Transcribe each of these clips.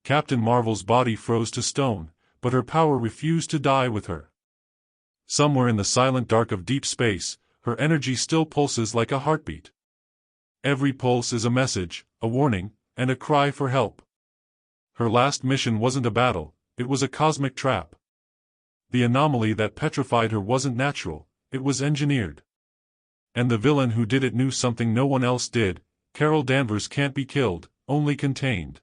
Captain Marvel's body froze to stone, but her power refused to die with her. Somewhere in the silent dark of deep space, her energy still pulses like a heartbeat. Every pulse is a message, a warning, and a cry for help. Her last mission wasn't a battle, it was a cosmic trap. The anomaly that petrified her wasn't natural, it was engineered. And the villain who did it knew something no one else did. Carol Danvers can't be killed, only contained.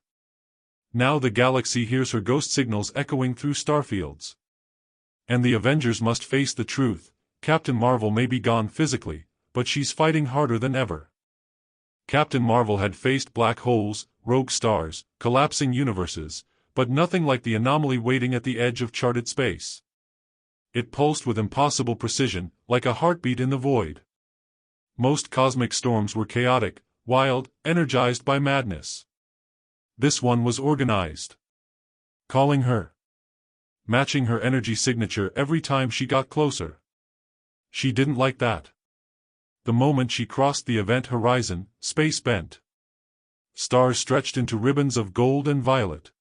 Now the galaxy hears her ghost signals echoing through starfields. And the Avengers must face the truth. Captain Marvel may be gone physically, but she's fighting harder than ever. Captain Marvel had faced black holes, rogue stars, collapsing universes, but nothing like the anomaly waiting at the edge of charted space. It pulsed with impossible precision, like a heartbeat in the void. Most cosmic storms were chaotic, wild, energized by madness. This one was organized. Calling her. Matching her energy signature every time she got closer. She didn't like that. The moment she crossed the event horizon, space bent. Stars stretched into ribbons of gold and violet.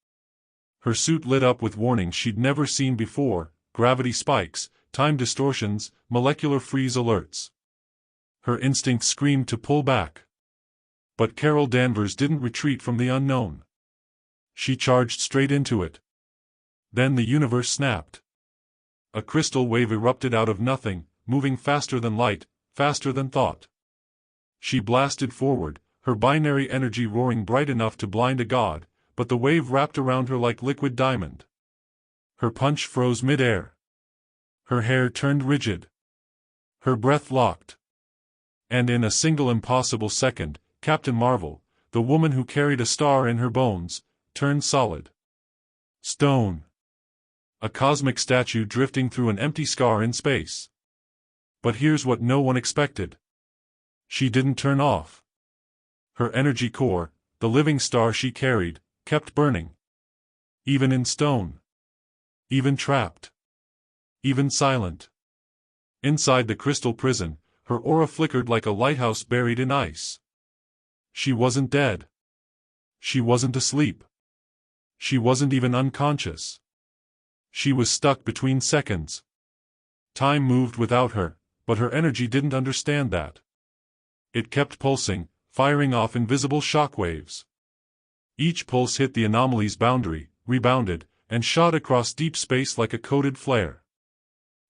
Her suit lit up with warnings she'd never seen before: gravity spikes, time distortions, molecular freeze alerts. Her instinct screamed to pull back. But Carol Danvers didn't retreat from the unknown. She charged straight into it. Then the universe snapped. A crystal wave erupted out of nothing, moving faster than light, faster than thought. She blasted forward, her binary energy roaring bright enough to blind a god, but the wave wrapped around her like liquid diamond. Her punch froze mid-air. Her hair turned rigid. Her breath locked. And in a single impossible second, Captain Marvel, the woman who carried a star in her bones, turned solid. Stone. A cosmic statue drifting through an empty scar in space. But here's what no one expected. She didn't turn off. Her energy core, the living star she carried, kept burning. Even in stone. Even trapped. Even silent. Inside the crystal prison, her aura flickered like a lighthouse buried in ice. She wasn't dead. She wasn't asleep. She wasn't even unconscious. She was stuck between seconds. Time moved without her, but her energy didn't understand that. It kept pulsing, firing off invisible shockwaves. Each pulse hit the anomaly's boundary, rebounded, and shot across deep space like a coded flare.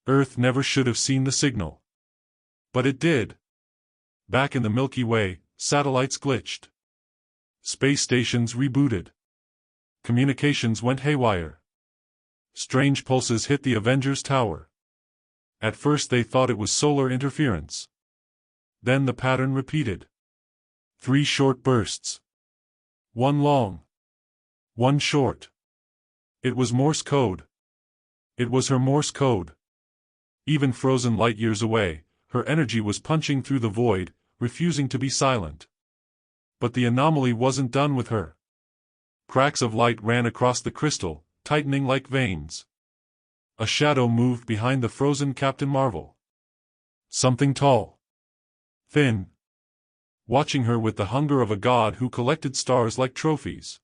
Earth never should have seen the signal. But it did. Back in the Milky Way, satellites glitched. Space stations rebooted. Communications went haywire. Strange pulses hit the Avengers Tower. At first they thought it was solar interference. Then the pattern repeated. 3 short bursts. 1 long. 1 short. It was Morse code. It was her Morse code. Even frozen light years away, her energy was punching through the void, refusing to be silent. But the anomaly wasn't done with her. Cracks of light ran across the crystal, tightening like veins. A shadow moved behind the frozen Captain Marvel. Something tall. Thin. Watching her with the hunger of a god who collected stars like trophies.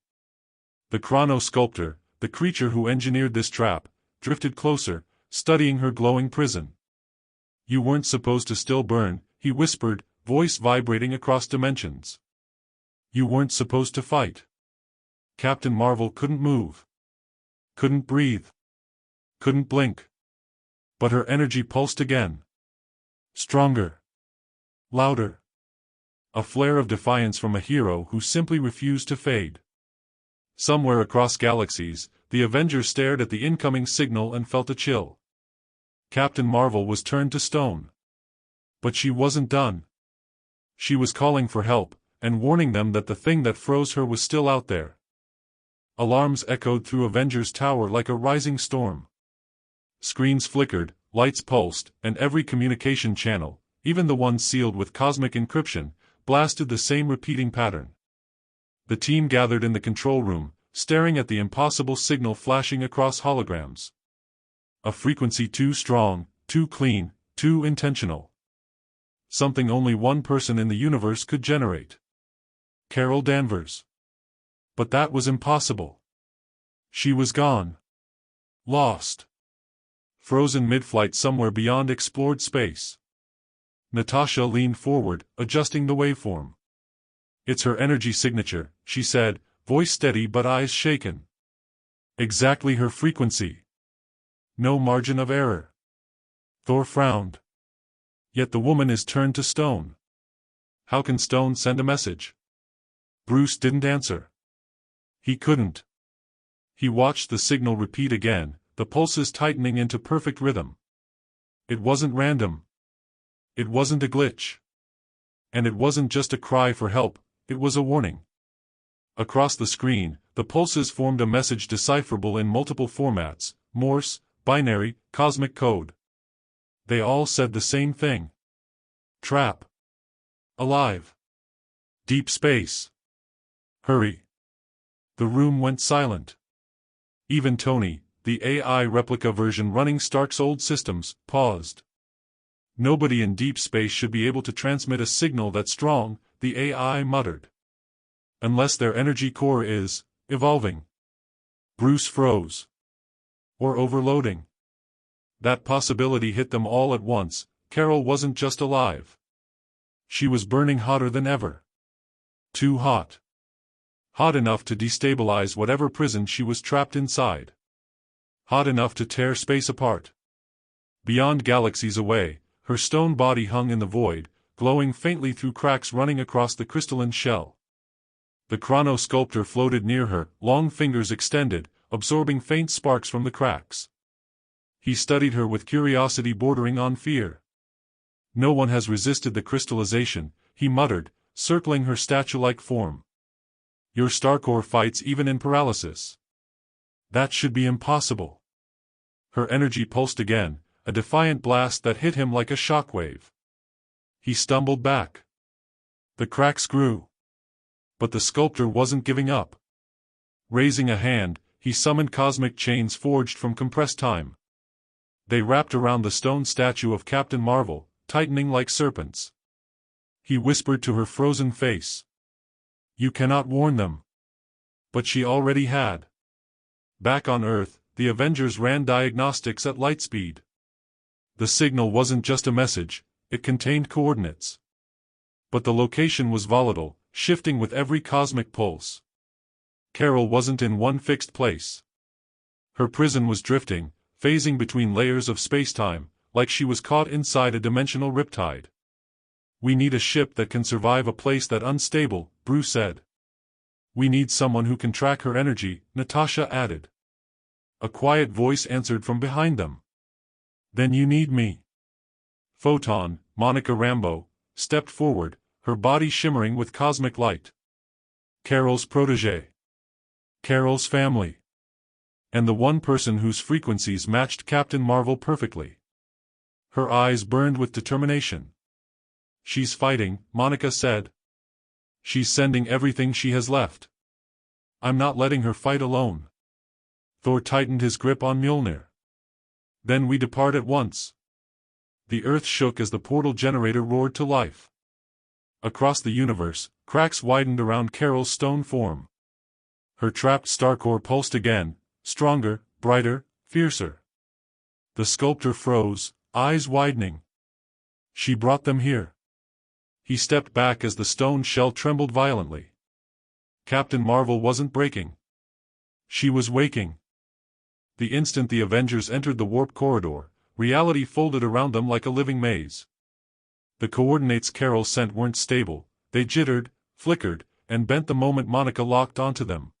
The Chrono Sculptor, the creature who engineered this trap, drifted closer, studying her glowing prison. You weren't supposed to still burn, he whispered, voice vibrating across dimensions. You weren't supposed to fight. Captain Marvel couldn't move. Couldn't breathe. Couldn't blink. But her energy pulsed again. Stronger. Louder. A flare of defiance from a hero who simply refused to fade. Somewhere across galaxies, the Avengers stared at the incoming signal and felt a chill. Captain Marvel was turned to stone. But she wasn't done. She was calling for help, and warning them that the thing that froze her was still out there. Alarms echoed through Avengers Tower like a rising storm. Screens flickered, lights pulsed, and every communication channel, even the ones sealed with cosmic encryption, blasted the same repeating pattern. The team gathered in the control room, staring at the impossible signal flashing across holograms. A frequency too strong, too clean, too intentional. Something only one person in the universe could generate. Carol Danvers. But that was impossible. She was gone. Lost. Frozen mid-flight somewhere beyond explored space. Natasha leaned forward, adjusting the waveform. It's her energy signature, she said, voice steady but eyes shaken. Exactly her frequency. No margin of error. Thor frowned. Yet the woman is turned to stone. How can stone send a message? Bruce didn't answer. He couldn't. He watched the signal repeat again, the pulses tightening into perfect rhythm. It wasn't random. It wasn't a glitch. And it wasn't just a cry for help, it was a warning. Across the screen, the pulses formed a message decipherable in multiple formats: Morse, binary, cosmic code. They all said the same thing. Trap. Alive. Deep space. Hurry. The room went silent. Even Tony, the AI replica version running Stark's old systems, paused. Nobody in deep space should be able to transmit a signal that strong, the AI muttered. Unless their energy core is evolving. Bruce froze. Or overloading. That possibility hit them all at once. Carol wasn't just alive. She was burning hotter than ever. Too hot. Hot enough to destabilize whatever prison she was trapped inside. Hot enough to tear space apart. Beyond galaxies away, her stone body hung in the void, glowing faintly through cracks running across the crystalline shell. The Chrono Sculptor floated near her, long fingers extended, absorbing faint sparks from the cracks. He studied her with curiosity bordering on fear. No one has resisted the crystallization, he muttered, circling her statue-like form. Your Starcore fights even in paralysis. That should be impossible. Her energy pulsed again, a defiant blast that hit him like a shockwave. He stumbled back. The cracks grew. But the sculptor wasn't giving up. Raising a hand, he summoned cosmic chains forged from compressed time. They wrapped around the stone statue of Captain Marvel, tightening like serpents. He whispered to her frozen face. You cannot warn them. But she already had. Back on Earth, the Avengers ran diagnostics at light speed. The signal wasn't just a message, it contained coordinates. But the location was volatile, shifting with every cosmic pulse. Carol wasn't in one fixed place. Her prison was drifting, phasing between layers of spacetime, like she was caught inside a dimensional riptide. We need a ship that can survive a place that unstable, Bruce said. We need someone who can track her energy, Natasha added. A quiet voice answered from behind them. Then you need me. Photon, Monica Rambeau, stepped forward, her body shimmering with cosmic light. Carol's protégé. Carol's family. And the one person whose frequencies matched Captain Marvel perfectly. Her eyes burned with determination. She's fighting, Monica said. She's sending everything she has left. I'm not letting her fight alone. Thor tightened his grip on Mjolnir. Then we depart at once. The earth shook as the portal generator roared to life. Across the universe, cracks widened around Carol's stone form. Her trapped Starcore pulsed again, stronger, brighter, fiercer. The sculptor froze, eyes widening. She brought them here. He stepped back as the stone shell trembled violently. Captain Marvel wasn't breaking. She was waking. The instant the Avengers entered the warp corridor, reality folded around them like a living maze. The coordinates Carol sent weren't stable, they jittered, flickered, and bent the moment Monica locked onto them.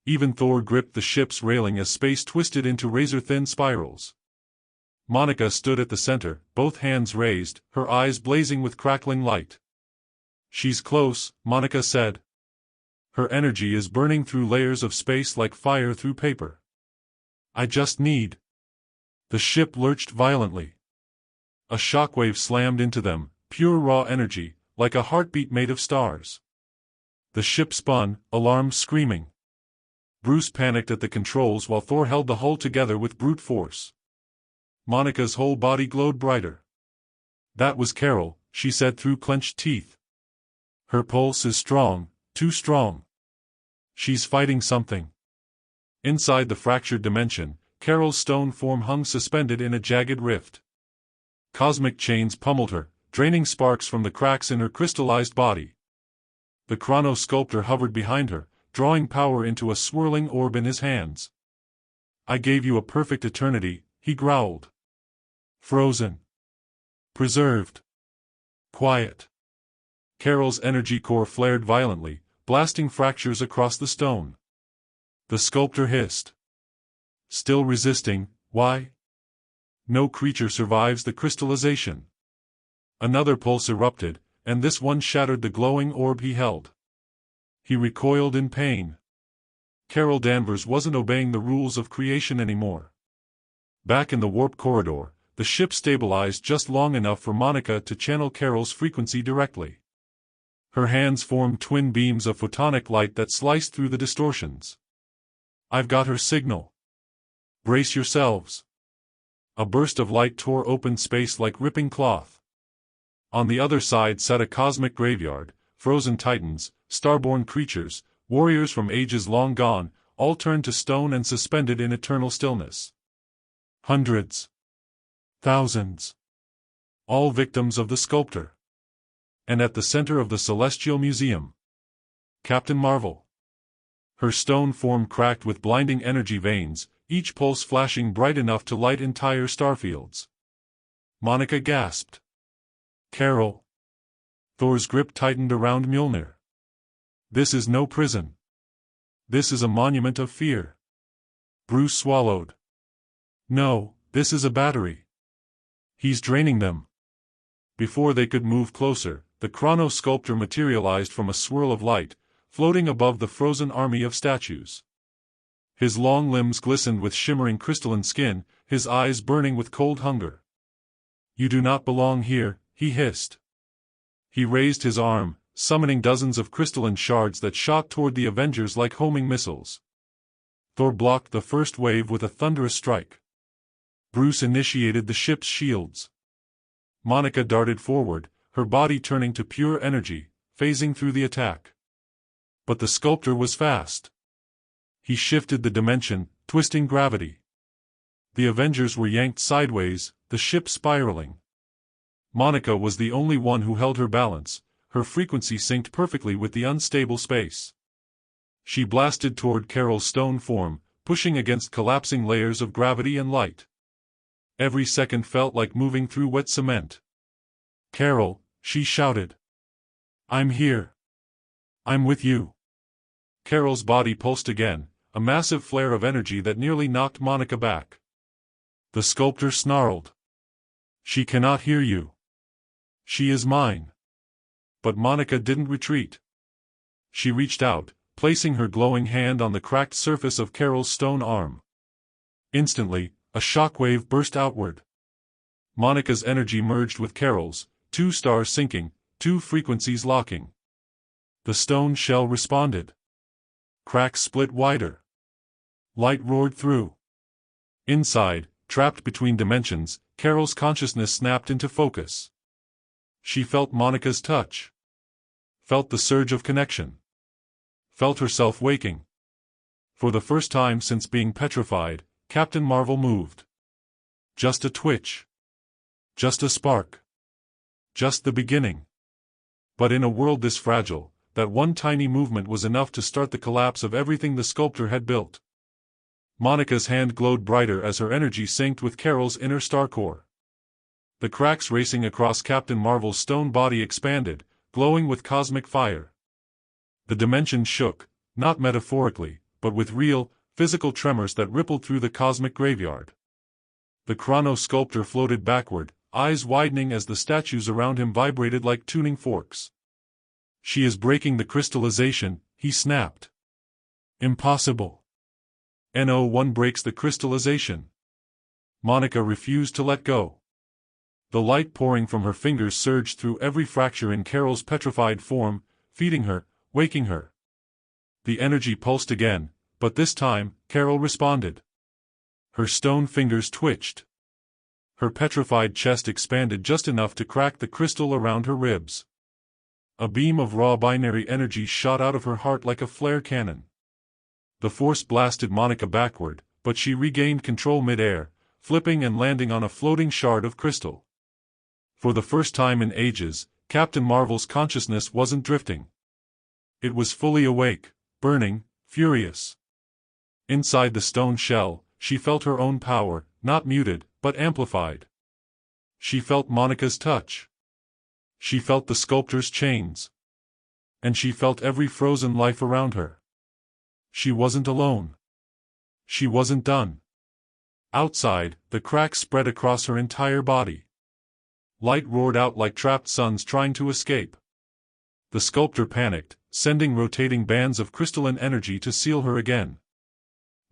Even Thor gripped the ship's railing as space twisted into razor-thin spirals. Monica stood at the center, both hands raised, her eyes blazing with crackling light. She's close, Monica said. Her energy is burning through layers of space like fire through paper. I just need. The ship lurched violently. A shockwave slammed into them, pure raw energy, like a heartbeat made of stars. The ship spun, alarms screaming. Bruce panicked at the controls while Thor held the hull together with brute force. Monica's whole body glowed brighter. That was Carol, she said through clenched teeth. Her pulse is strong, too strong. She's fighting something. Inside the fractured dimension, Carol's stone form hung suspended in a jagged rift. Cosmic chains pummeled her, draining sparks from the cracks in her crystallized body. The Chrono Sculptor hovered behind her, drawing power into a swirling orb in his hands. "I gave you a perfect eternity," he growled. "Frozen. Preserved. Quiet." Carol's energy core flared violently, blasting fractures across the stone. The sculptor hissed. "Still resisting, why? No creature survives the crystallization." Another pulse erupted, and this one shattered the glowing orb he held. He recoiled in pain. Carol Danvers wasn't obeying the rules of creation anymore. Back in the warp corridor, the ship stabilized just long enough for Monica to channel Carol's frequency directly. Her hands formed twin beams of photonic light that sliced through the distortions. "I've got her signal. Brace yourselves." A burst of light tore open space like ripping cloth. On the other side sat a cosmic graveyard, frozen titans, starborn creatures, warriors from ages long gone, all turned to stone and suspended in eternal stillness. Hundreds. Thousands. All victims of the sculptor. And at the center of the Celestial Museum, Captain Marvel. Her stone form cracked with blinding energy veins, each pulse flashing bright enough to light entire starfields. Monica gasped. "Carol." Thor's grip tightened around Mjolnir. "This is no prison. This is a monument of fear." Bruce swallowed. "No, this is a battery. He's draining them." Before they could move closer, the Chrono Sculptor materialized from a swirl of light, floating above the frozen army of statues. His long limbs glistened with shimmering crystalline skin, his eyes burning with cold hunger. "You do not belong here," he hissed. He raised his arm, summoning dozens of crystalline shards that shot toward the Avengers like homing missiles. Thor blocked the first wave with a thunderous strike. Bruce initiated the ship's shields. Monica darted forward, her body turning to pure energy, phasing through the attack. But the sculptor was fast. He shifted the dimension, twisting gravity. The Avengers were yanked sideways, the ship spiraling. Monica was the only one who held her balance, her frequency synced perfectly with the unstable space. She blasted toward Carol's stone form, pushing against collapsing layers of gravity and light. Every second felt like moving through wet cement. "Carol," she shouted. "I'm here. I'm with you." Carol's body pulsed again, a massive flare of energy that nearly knocked Monica back. The sculptor snarled. "She cannot hear you. She is mine." But Monica didn't retreat. She reached out, placing her glowing hand on the cracked surface of Carol's stone arm. Instantly, a shockwave burst outward. Monica's energy merged with Carol's, two stars syncing, two frequencies locking. The stone shell responded. Cracks split wider. Light roared through. Inside, trapped between dimensions, Carol's consciousness snapped into focus. She felt Monica's touch. Felt the surge of connection. Felt herself waking. For the first time since being petrified, Captain Marvel moved. Just a twitch. Just a spark. Just the beginning. But in a world this fragile, that one tiny movement was enough to start the collapse of everything the sculptor had built. Monica's hand glowed brighter as her energy synced with Carol's inner star core. The cracks racing across Captain Marvel's stone body expanded, glowing with cosmic fire. The dimension shook, not metaphorically, but with real, physical tremors that rippled through the cosmic graveyard. The Chrono Sculptor floated backward, eyes widening as the statues around him vibrated like tuning forks. "She is breaking the crystallization," he snapped. "Impossible. No1 breaks the crystallization." Monica refused to let go. The light pouring from her fingers surged through every fracture in Carol's petrified form, feeding her, waking her. The energy pulsed again, but this time, Carol responded. Her stone fingers twitched. Her petrified chest expanded just enough to crack the crystal around her ribs. A beam of raw binary energy shot out of her heart like a flare cannon. The force blasted Monica backward, but she regained control mid-air, flipping and landing on a floating shard of crystal. For the first time in ages, Captain Marvel's consciousness wasn't drifting. It was fully awake, burning, furious. Inside the stone shell, she felt her own power, not muted, but amplified. She felt Monica's touch. She felt the sculptor's chains. And she felt every frozen life around her. She wasn't alone. She wasn't done. Outside, the cracks spread across her entire body. Light roared out like trapped suns trying to escape. The sculptor panicked, sending rotating bands of crystalline energy to seal her again.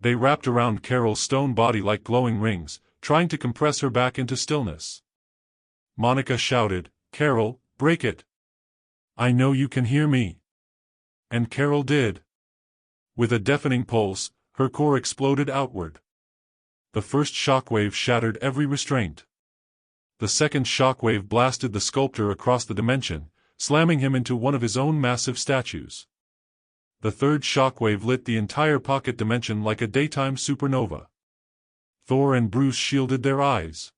They wrapped around Carol's stone body like glowing rings, trying to compress her back into stillness. Monica shouted, "Carol, break it! I know you can hear me." And Carol did. With a deafening pulse, her core exploded outward. The first shockwave shattered every restraint. The second shockwave blasted the sculptor across the dimension, slamming him into one of his own massive statues. The third shockwave lit the entire pocket dimension like a daytime supernova. Thor and Bruce shielded their eyes.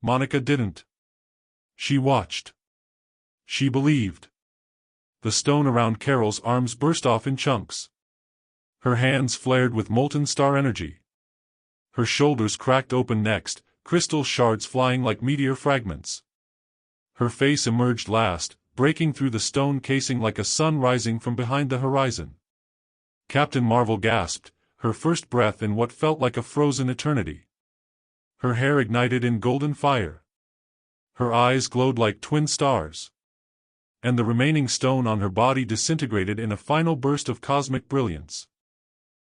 Monica didn't. She watched. She believed. The stone around Carol's arms burst off in chunks. Her hands flared with molten star energy. Her shoulders cracked open next, crystal shards flying like meteor fragments. Her face emerged last, breaking through the stone casing like a sun rising from behind the horizon. Captain Marvel gasped, her first breath in what felt like a frozen eternity. Her hair ignited in golden fire. Her eyes glowed like twin stars. And the remaining stone on her body disintegrated in a final burst of cosmic brilliance.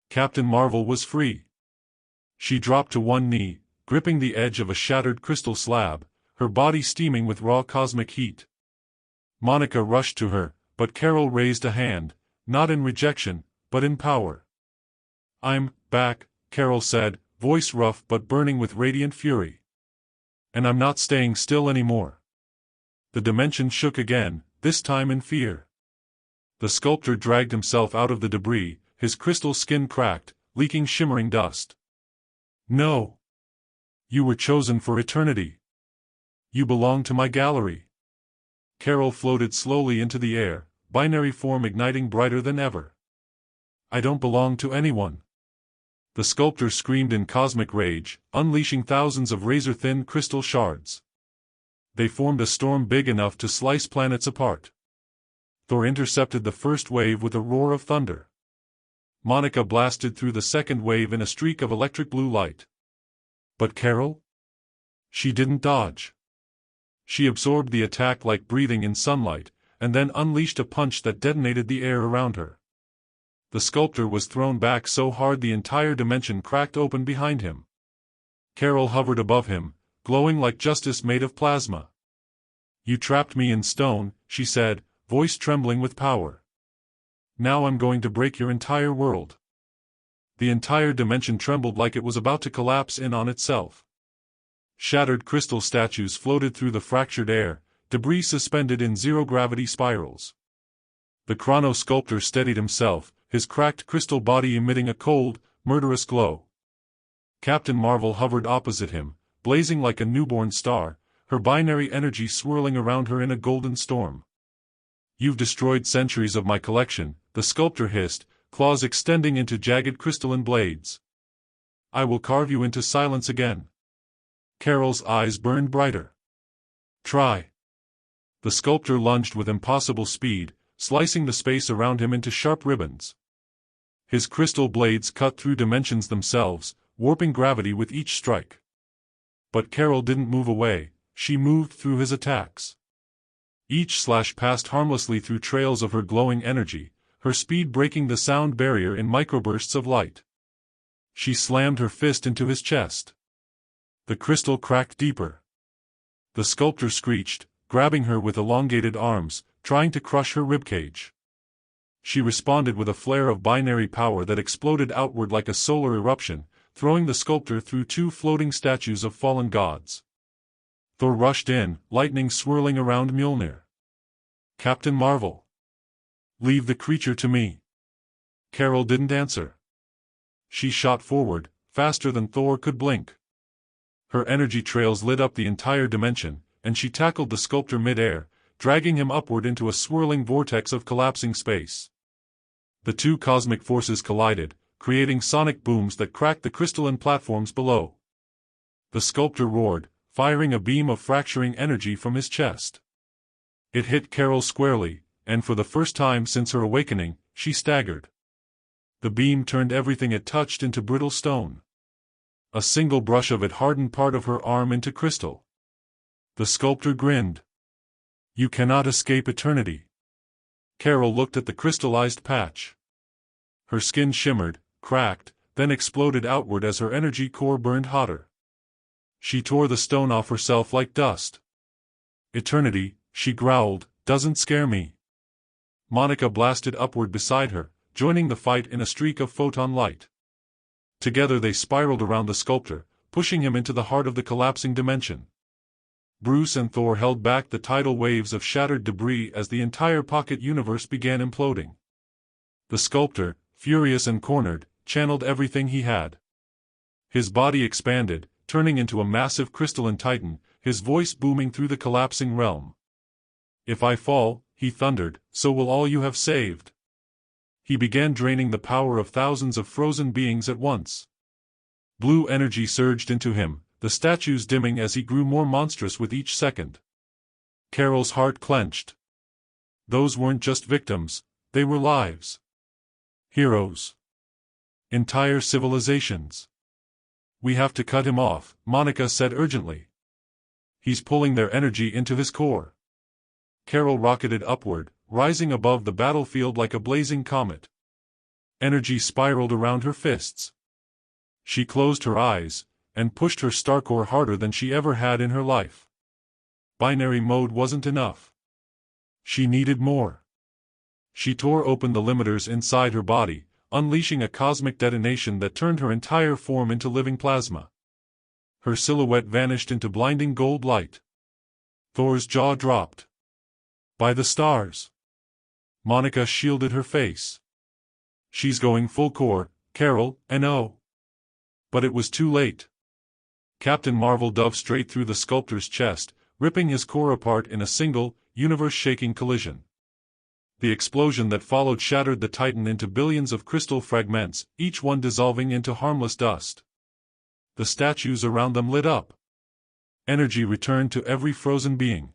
Captain Marvel was free. She dropped to one knee, gripping the edge of a shattered crystal slab, her body steaming with raw cosmic heat. Monica rushed to her, but Carol raised a hand, not in rejection, but in power. "I'm back," Carol said, voice rough but burning with radiant fury. "And I'm not staying still anymore." The dimension shook again, this time in fear. The sculptor dragged himself out of the debris, his crystal skin cracked, leaking shimmering dust. "No! You were chosen for eternity. You belong to my gallery." Carol floated slowly into the air, binary form igniting brighter than ever. "I don't belong to anyone." The sculptor screamed in cosmic rage, unleashing thousands of razor-thin crystal shards. They formed a storm big enough to slice planets apart. Thor intercepted the first wave with a roar of thunder. Monica blasted through the second wave in a streak of electric blue light. But Carol? She didn't dodge. She absorbed the attack like breathing in sunlight, and then unleashed a punch that detonated the air around her. The sculptor was thrown back so hard the entire dimension cracked open behind him. Carol hovered above him, glowing like justice made of plasma. "You trapped me in stone," she said, voice trembling with power. "Now I'm going to break your entire world." The entire dimension trembled like it was about to collapse in on itself. Shattered crystal statues floated through the fractured air, debris suspended in zero-gravity spirals. The Chrono Sculptor steadied himself, his cracked crystal body emitting a cold, murderous glow. Captain Marvel hovered opposite him, blazing like a newborn star, her binary energy swirling around her in a golden storm. "You've destroyed centuries of my collection," the sculptor hissed, claws extending into jagged crystalline blades. "I will carve you into silence again." Carol's eyes burned brighter. "Try." The sculptor lunged with impossible speed, slicing the space around him into sharp ribbons. His crystal blades cut through dimensions themselves, warping gravity with each strike. But Carol didn't move away, she moved through his attacks. Each slash passed harmlessly through trails of her glowing energy, her speed breaking the sound barrier in microbursts of light. She slammed her fist into his chest. The crystal cracked deeper. The sculptor screeched, grabbing her with elongated arms, trying to crush her ribcage. She responded with a flare of binary power that exploded outward like a solar eruption, throwing the sculptor through two floating statues of fallen gods. Thor rushed in, lightning swirling around Mjolnir. "Captain Marvel. Leave the creature to me." Carol didn't answer. she shot forward, faster than Thor could blink. Her energy trails lit up the entire dimension, and she tackled the sculptor mid-air, dragging him upward into a swirling vortex of collapsing space. The two cosmic forces collided, creating sonic booms that cracked the crystalline platforms below. The sculptor roared, firing a beam of fracturing energy from his chest. It hit Carol squarely, and for the first time since her awakening, she staggered. The beam turned everything it touched into brittle stone. A single brush of it hardened part of her arm into crystal. The sculptor grinned. "You cannot escape eternity." Carol looked at the crystallized patch. Her skin shimmered, cracked, then exploded outward as her energy core burned hotter. She tore the stone off herself like dust. "Eternity," she growled, "doesn't scare me." Monica blasted upward beside her, joining the fight in a streak of photon light. Together they spiraled around the sculptor, pushing him into the heart of the collapsing dimension. Bruce and Thor held back the tidal waves of shattered debris as the entire pocket universe began imploding. The sculptor, furious and cornered, channeled everything he had. His body expanded, turning into a massive crystalline titan, his voice booming through the collapsing realm. "If I fall," he thundered, "so will all you have saved." He began draining the power of thousands of frozen beings at once. Blue energy surged into him, the statues dimming as he grew more monstrous with each second. Carol's heart clenched. Those weren't just victims, they were lives. Heroes. Entire civilizations. "We have to cut him off," Monica said urgently. "He's pulling their energy into his core." Carol rocketed upward, rising above the battlefield like a blazing comet. Energy spiraled around her fists. She closed her eyes, and pushed her starcore harder than she ever had in her life. Binary mode wasn't enough. She needed more. She tore open the limiters inside her body, unleashing a cosmic detonation that turned her entire form into living plasma. Her silhouette vanished into blinding gold light. Thor's jaw dropped. "By the stars!" Monica shielded her face. "She's going full core, Carol, and oh." But it was too late. Captain Marvel dove straight through the sculptor's chest, ripping his core apart in a single, universe-shaking collision. The explosion that followed shattered the Titan into billions of crystal fragments, each one dissolving into harmless dust. The statues around them lit up. Energy returned to every frozen being.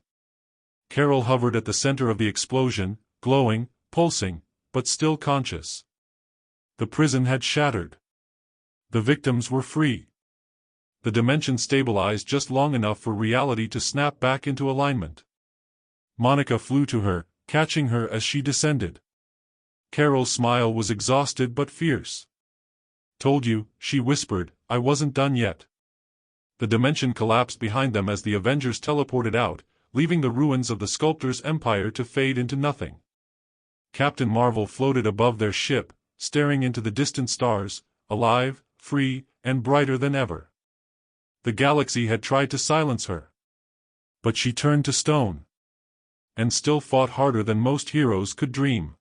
Carol hovered at the center of the explosion, glowing, pulsing, but still conscious. The prison had shattered. The victims were free. The dimension stabilized just long enough for reality to snap back into alignment. Monica flew to her, catching her as she descended. Carol's smile was exhausted but fierce. "Told you," she whispered, "I wasn't done yet." The dimension collapsed behind them as the Avengers teleported out, leaving the ruins of the sculptor's empire to fade into nothing. Captain Marvel floated above their ship, staring into the distant stars, alive, free, and brighter than ever. The galaxy had tried to silence her. But she turned to stone. And still fought harder than most heroes could dream.